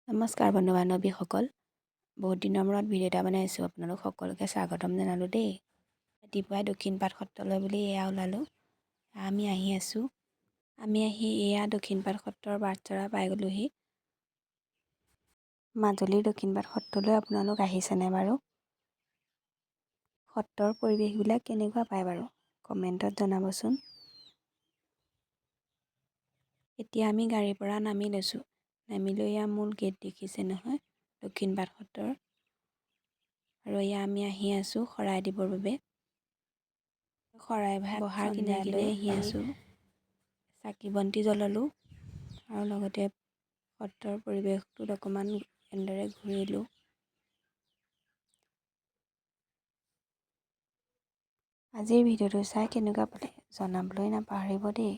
নমস্কাৰ বন্ধু বান্ধৱীসকল, বহুত দিনৰ মূৰত ভিডিঅ' এটা বনাইছোঁ। আপোনালোক সকলোকে স্বাগতম জনালোঁ দেই। ৰাতিপুৱাই দক্ষিণপাট সত্ৰলৈ বুলি এয়া ওলালোঁ। আমি আহি এয়া দক্ষিণপাট সত্ৰৰ বাটচ'ৰা পাই গ'লোহি। মাজুলীৰ দক্ষিণপাট সত্ৰলৈ আপোনালোক আহিছেনে বাৰু? সত্ৰৰ পৰিৱেশবিলাক কেনেকুৱা পায় বাৰু? কমেণ্টত জনাবচোন। এতিয়া আমি গাড়ীৰ পৰা নামি লৈছোঁ। নামি লৈ এয়া মূল গেট দেখিছে নহয়, দক্ষিণপাট সত্ৰৰ। আৰু এয়া আমি আহি আছোঁ শৰাই দিবৰ বাবে। শৰাই বহাৰ কিনাৰলৈ আহি আছোঁ। চাকি বন্তি জ্বলালোঁ আৰু লগতে সত্ৰৰ পৰিৱেশটোত অকণমান এনেদৰে ঘূৰিলোঁ। আজিৰ ভিডিঅ'টো চাই কেনেকুৱা পালে জনাবলৈ নাপাহৰিব দেই।